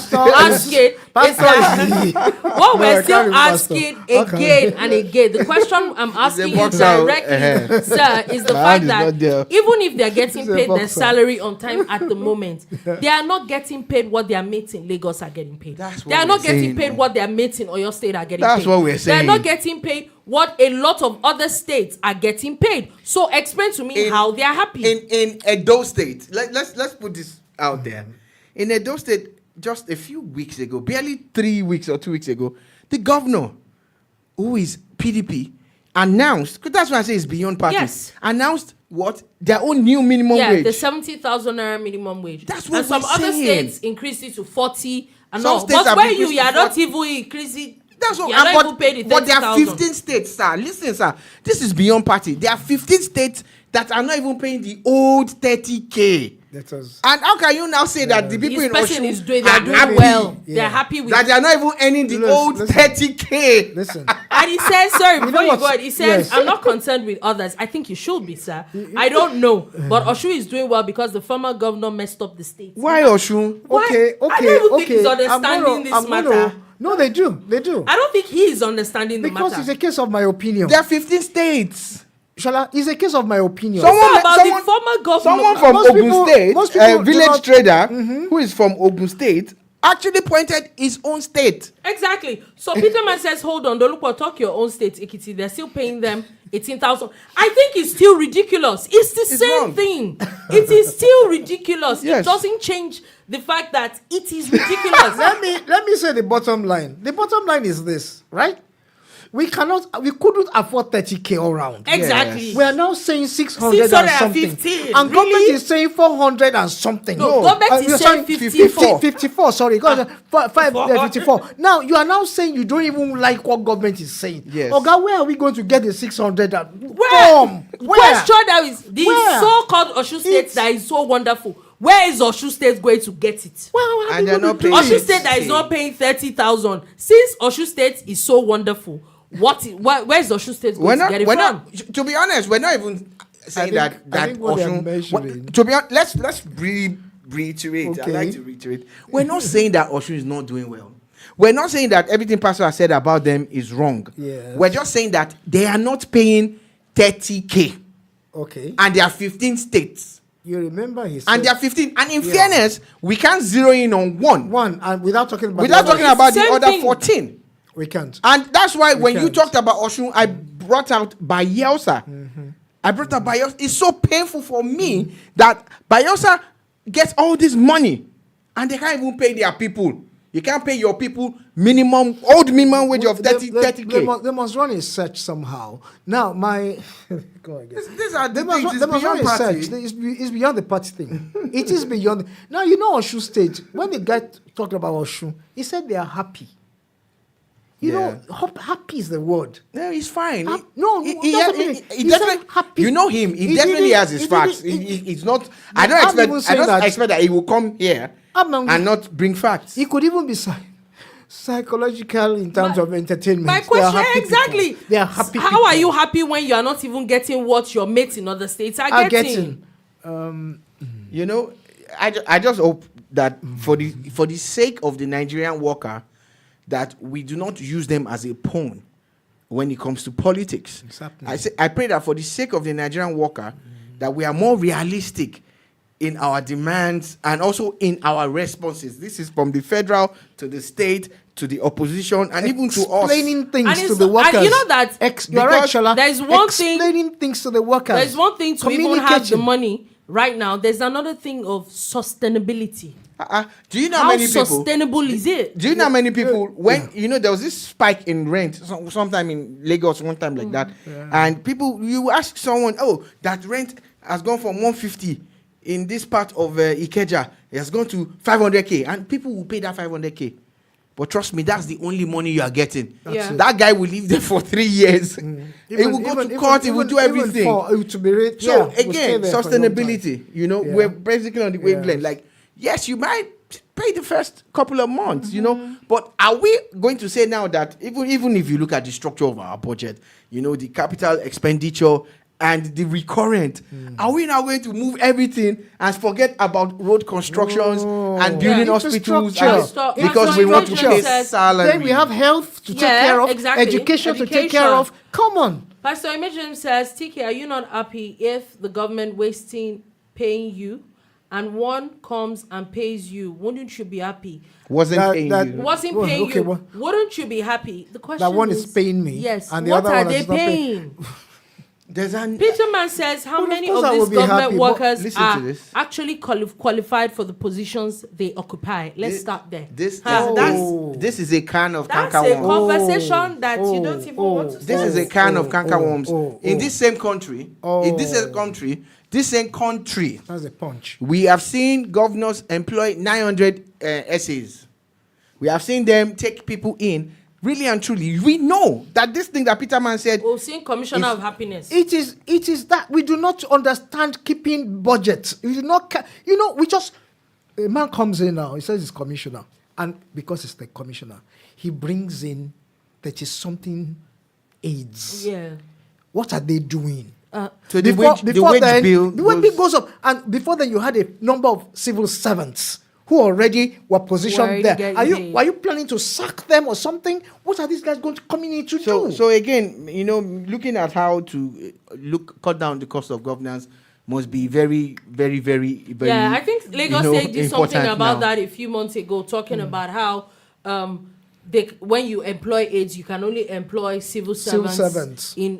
still asking is that what we're still asking again and again, the question I'm asking you directly, sir, is the fact that even if they're getting paid their salary on time at the moment, they are not getting paid what their mates in Lagos are getting paid. They are not getting paid what their mates in Oyo State are getting paid. That's what we're saying. They are not getting paid what a lot of other states are getting paid. So explain to me how they are happy. In Edo State, let's put this out there. In Edo State, just a few weeks ago, barely 3 weeks or 2 weeks ago, the governor, who is PDP, announced, because that's why I say it's beyond party, announced what? Their own new minimum wage. Yeah, the 70,000 naira minimum wage. That's what and some we're other saying. States increased it to 40 and Some all. states But where you are not 40. even increasing. That's what. You are not even paid the but there are 30,000. 15 states, sir. Listen, sir. This is beyond party. There are 15 states that are not even paying the old 30K. And how can you now say that the people This in person Osun is doing, are they're doing happy well. They're happy with that they are not even earning the old 30K? Listen. And he says, sorry, before you what? go ahead, he says, I'm not concerned with others. I think you should be, sir. I don't know. But Osun is doing well because the former governor messed up the state. Why Osun? Okay. I don't even think he's understanding this matter. No, they do. I don't think he is understanding the matter. Because it's a case of my opinion. There are 15 states. Shala, it's a case of my opinion. The former governor. Someone from Ogun State, village trader, who is from Ogun State, actually pointed his own state. Exactly. So Peterman says, hold on, don't look talk your own state, Ikiti. They're still paying them 18,000. I think it's still ridiculous. It's the same wrong. thing. It is still ridiculous. Yes. It doesn't change the fact that it is ridiculous. Let me say the bottom line. The bottom line is this, right? We couldn't afford 30K all round. Exactly. Yes. We are now saying 600 and something. And really? government is saying 400 and something. No, government is saying 54. 54, sorry. 54. Now, you are now saying you don't even like what government is saying. Yes. Okay, where are we going to get the 600 Where? from? Question that is the so-called Osun State that is so wonderful. Where is Osun State going to get it? Well, and they're not paying Osun State that is not paying 30,000. Since Osun State is so wonderful, where is Osun State going to get it from? To be honest, we're not even saying that Osun. To be honest, let's reiterate. Okay. I like to reiterate. We're not saying that Osun is not doing well. We're not saying that everything Pastor has said about them is wrong. Yes. We're just saying that they are not paying 30K. Okay. And there are 15 states. You remember he said... And there are 15. And in fairness, we can't zero in on one. And without talking about... the other 14. We can't. And that's why when you can't. talked about Osun, I brought out Bayelsa. I brought out Bayelsa. It's so painful for me that Bayelsa gets all this money and they can't even pay their people. You can't pay your people old minimum wage of 30K. They must run a search somehow. Now, go again. These are the They must things. run a Party. search. It's beyond the party thing. It is beyond. Now, you know Osun State, when the guy talked about Osun, he said they are happy. You know, happy is the word. No, he's fine. He definitely happy. You know him. He definitely has his facts. He's not. I don't expect that he will come here and not bring facts. He could even be psychological in terms of entertainment. My question exactly. They are happy. How are you happy when you are not even getting what your mates in other states are getting? You know, I just hope that for the sake of the Nigerian worker, that we do not use them as a pawn when it comes to politics. I pray that for the sake of the Nigerian worker, that we are more realistic in our demands and also in our responses. This is from the federal to the state to the opposition and even to us. Explaining things And to it's- the workers. and you know that you're right, Shola. there's one thing- Explaining things to the workers. There's one thing to even have the Communication. money right now. There's another thing of sustainability. Do you know How how many people? sustainable is it? Do you know how many people when there was this spike in rent sometime in Lagos one time like that, and people you ask someone, oh, that rent has gone from 150 in this part of Ikeja, it has gone to 500k, and people will pay that 500k. But trust me, that's the only money you are getting. Yeah. That guy will live there for 3 years. He will go to court. He will do everything. So again, sustainability. We're basically on the wavelength. Like, yes, you might pay the first couple of months, but are we going to say now that even if you look at the structure of our budget, the capital expenditure and the recurrent, are we now going to move everything and forget about road constructions and building hospitals because we want to pay salary? Then we have health to take care of, exactly. education to take care of. Come on. Pastor Imagine says, TK, are you not happy if the government wasting paying you and one comes and pays you? Wouldn't you be happy? Wasn't paying you. Wasn't paying you. Wouldn't you be happy? The question That one is paying me. Yes. And the What other are one they is not paying? Peterman says, how Well, of many course of I will these be government happy, but workers listen to are this. actually qualified for the positions they occupy? Let's start there. This is a can of That's canker a worms. conversation that you don't even want to This is a can of canker worms. In this same country, this same country, That's a punch. we have seen governors employ 900 essays. We have seen them take people in. Really and truly, we know that this thing that Peterman said. We've seen Commissioner of Happiness. It is that we do not understand keeping budget. We do not, we just, a man comes in now, he says he's commissioner. And because it's the commissioner, he brings in 30-something aides. Yeah. What are they doing? So the wage bill the wage bill goes up. And before then, you had a number of civil servants who already were positioned there. Are you planning to sack them or something? What are these guys going to come in to do? So again, looking at how to cut down the cost of governance must be very, very, very, very. Yeah, I think Lagos State did something about now. that a few months ago, talking about how when you employ aides, you can only employ civil servants in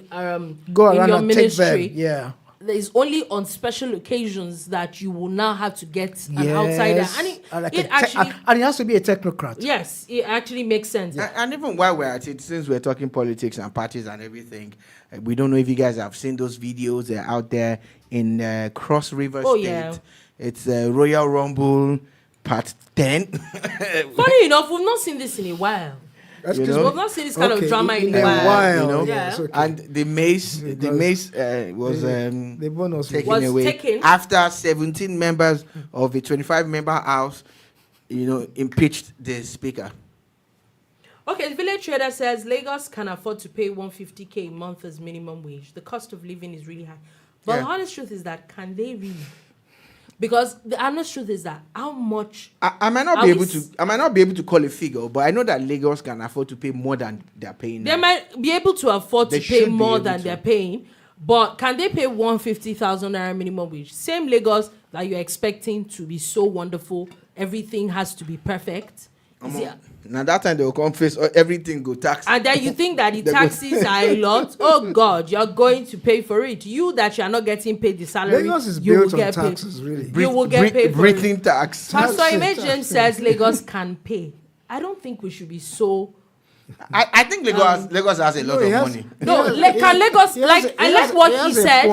Go around in your and ministry. take them. Yeah. It's only on special occasions that you will now have to get an outsider, and it actually and it has to be a technocrat. Yes, it actually makes sense. And even while we're at it, since we're talking politics and parties and everything, we don't know if you guys have seen those videos. They're out there in Cross River State. Yeah. It's Royal Rumble Part 10. Funny enough, we've not seen this in a while. Excuse You me. know? We've not seen this kind of drama in a a while. while, Yeah. Yes, okay. And the mace was the bonus taken was away taken. after 17 members of a 25-member house, impeached the speaker. Okay, the Village Trader says Lagos can afford to pay 150k a month as minimum wage. The cost of living is really high. But the honest truth is that, can they really? Because the honest truth is that how much I might not be able to call a figure, but I know that Lagos can afford to pay more than they're paying they now. might be able to afford They to pay should be more able than to. they're paying, but can they pay 150,000 naira minimum wage? Same Lagos that you're expecting to be so wonderful, everything has to be perfect. Now that time they will come face everything go tax. And then you think that the taxes are a lot. Oh God, you're going to pay for it. You that you are not getting paid the salary, Lagos is you will built on get taxes, paid. really. You will get paid for breathing it. tax. Pastor Imagine says Lagos can pay. I don't think we should be so. I think Lagos has a lot of money. No, can Lagos I like what he said.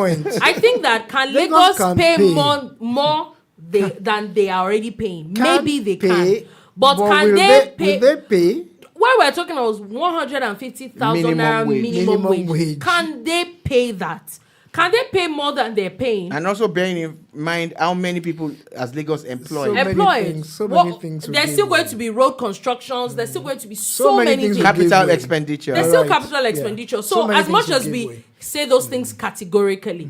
I think that Lagos can pay pay. more than they are already paying. Can Maybe they pay, can, but can will they pay? Will they pay? What we're talking about was 150,000 naira minimum wage. Can they pay that? Can they pay more than they're paying? And also bearing in mind how many people as Lagos employ. So many things will There's give still going them. to be road constructions. There's still going to be so many things. will Capital give way. expenditure. There's still Right. capital Yeah. expenditure. So So many as things much will as give we way. say those things categorically,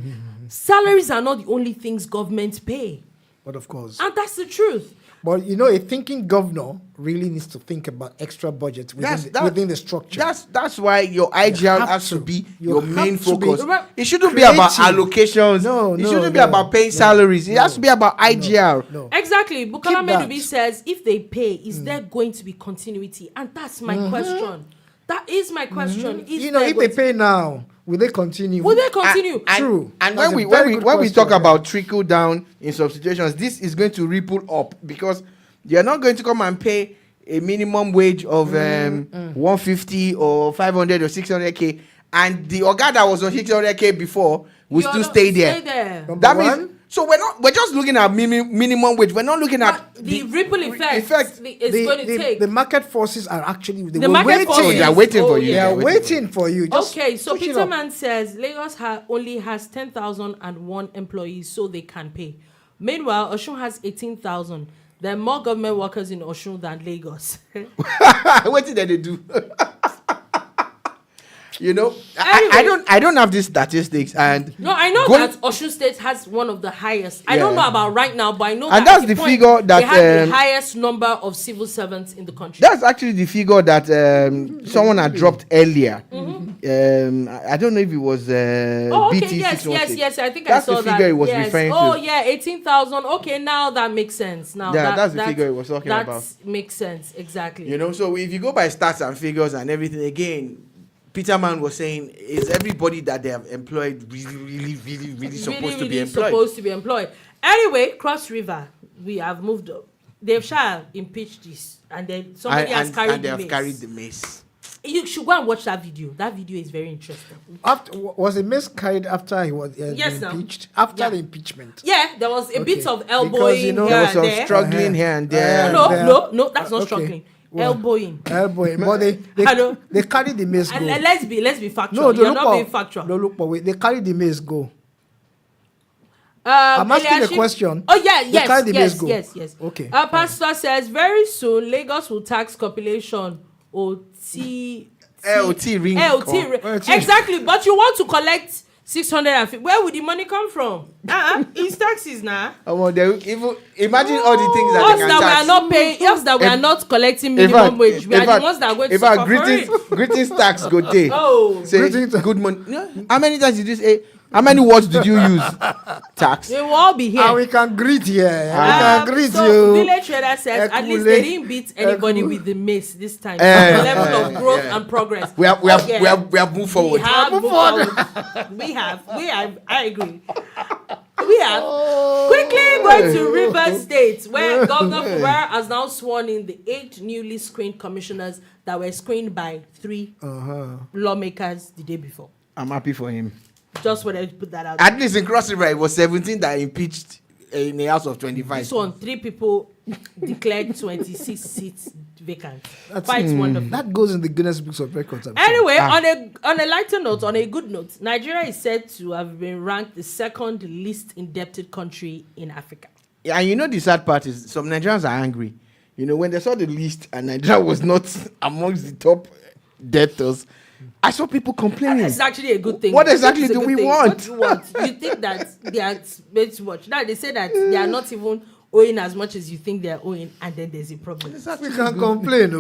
salaries are not the only things government pay. But of course. And that's the truth. But a thinking governor really needs to think about extra budget within the structure. That's why your IGR has to be your main focus. It shouldn't be about allocations. It shouldn't be about paying salaries. It has to be about IGR. No. Exactly. Bukola Medubi says if they pay, is there going to be continuity? And that's my question. That is my question. If they pay now, will they continue? True. And when we talk about trickle down in substitutions, this is going to ripple up because you're not going to come and pay a minimum wage of 150 or 500 or 600k, and the Oga that was on 600k before will still stay there. That means. So we're just looking at minimum wage. We're not looking at the ripple effect it's going to take. The market forces are actually they are waiting for you. They are waiting for you. Okay, so Peterman says Lagos only has 10,001 employees, so they can pay. Meanwhile, Osun has 18,000. There are more government workers in Osun than Lagos. What did they do? Anyway, I don't have these statistics, and no, I know that Osun State has one of the highest. I don't know about right now, but I know and that's the figure that they have the highest number of civil servants in the country. That's actually the figure that someone had dropped earlier. I don't know if it was BT. Yes. I think I saw that. That's the figure it was referring to. Oh yeah, 18,000. Okay, now that makes sense. Now that's the figure it was talking about. That makes sense exactly. So if you go by stats and figures and everything again. Peterman was saying, is everybody that they have employed really supposed to be employed? Anyway, Cross River, we have moved up. They've shall impeached this, and then somebody has carried the mace. You should go and watch that video. That video is very interesting. Was the mace carried after he was impeached? After the impeachment? Yeah, there was a bit of elbowing here there was some struggling here and there. No, that's not struggling. Elbowing, but they carry the mace go. Let's be factual. You're not being factual. No, look, but wait, they carry the mace go. I'm asking a question. Oh yeah, yes. Okay. Pastor says very soon Lagos will tax population LT ring. Exactly, but you want to collect 650. Where would the money come from? It's taxes now. Imagine all the things that they can tax. We are not paying. That we are not collecting minimum wage. We are the ones that are going to suffer for it. Greetings tax go day. Say good money. How many times did you say? How many words did you use? Tax. We will all be here. And we can greet here. We can greet so you. Village Trader says at least they didn't beat anybody with the mace this time. The level of growth and progress. We have moved forward. We have. I agree. We have quickly going to Rivers State, where Governor Fuwara has now sworn in the 8 newly screened commissioners that were screened by 3 lawmakers the day before. I'm happy for him. Just wanted to put that out. At least in Cross River, it was 17 that impeached in a house of 25. This one, 3 people declared 26 seats vacant. That's quite wonderful. That goes in the Guinness Books of Records. Anyway, on a lighter note, on a good note, Nigeria is said to have been ranked the 2nd least indebted country in Africa. Yeah, and the sad part is some Nigerians are angry. When they saw the list and Nigeria was not amongst the top debtors, I saw people complaining. It's actually a good thing. What exactly do we want? What do you want? You think that they are made too much. Now they say that they are not even owing as much as you think they are owing, and then there's a problem. We can complain,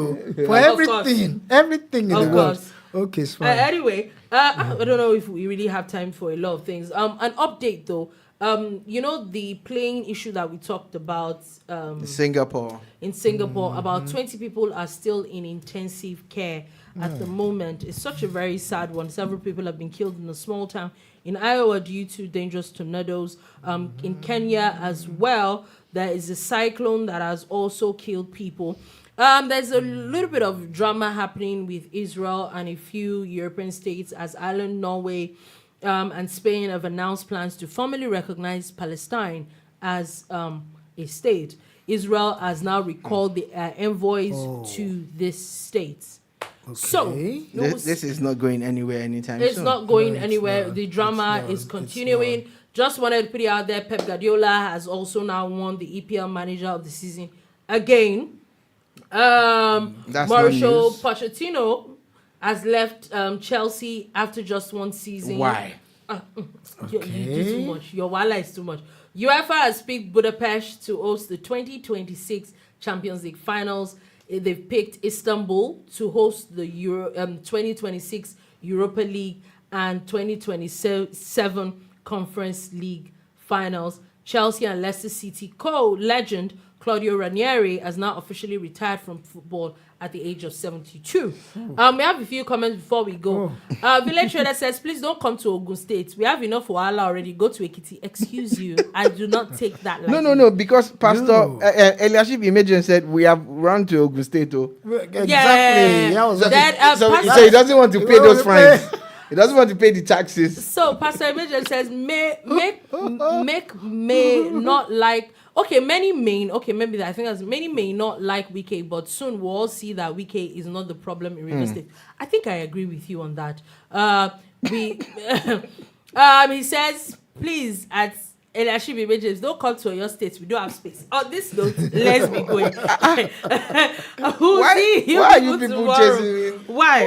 for everything in the world. Okay, it's fine. Anyway, I don't know if we really have time for a lot of things. An update though. The plane issue that we talked about in Singapore, about 20 people are still in intensive care at the moment. It's such a very sad one. Several people have been killed in a small town in Iowa due to dangerous tornadoes. In Kenya as well, there is a cyclone that has also killed people. There's a little bit of drama happening with Israel and a few European states as Ireland, Norway, and Spain have announced plans to formally recognize Palestine as a state. Israel has now recalled the envoys to this state. Okay. So this is not going anywhere anytime soon. It's not going anywhere. Not. The drama is continuing. Just wanted to put it out there. Pep Guardiola has also now won the EPL Manager of the Season again. Mauricio Pochettino has left Chelsea after just one season. Why? You do too much. Your wala is too much. UEFA has picked Budapest to host the 2026 Champions League finals. They've picked Istanbul to host the 2026 Europa League and 2027 Conference League finals. Chelsea and Leicester City co-legend Claudio Ranieri has now officially retired from football at the age of 72. We have a few comments before we go. Village Trader says, please don't come to Ogun State. We have enough for Allah already. Go to Ekiti. Excuse you. I do not take that lightly. No, because Pastor Eliashib Imejen said we have run to Ogun State. Exactly. Yeah. So he doesn't want to pay those fines. He doesn't want to pay the taxes. So Pastor Imejen says, may not like. Okay, many may. Okay, maybe that. I think that's many may not like Wike, but soon we'll all see that Wike is not the problem in Rivers State. I think I agree with you on that. He says, please, at Eliashib Images, don't come to your state. We don't have space. On this note, let's be going. Why are you people chasing me? Why?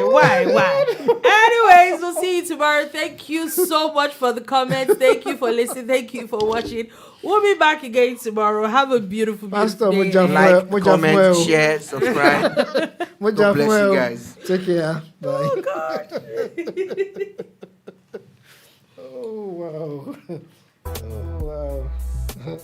Anyways, we'll see you tomorrow. Thank you so much for the comments. Thank you for listening. Thank you for watching. We'll be back again tomorrow. Have a beautiful day. Like, comment, share, subscribe. God bless you guys. Take care. Bye. Oh, God. Oh, wow. Oh, wow.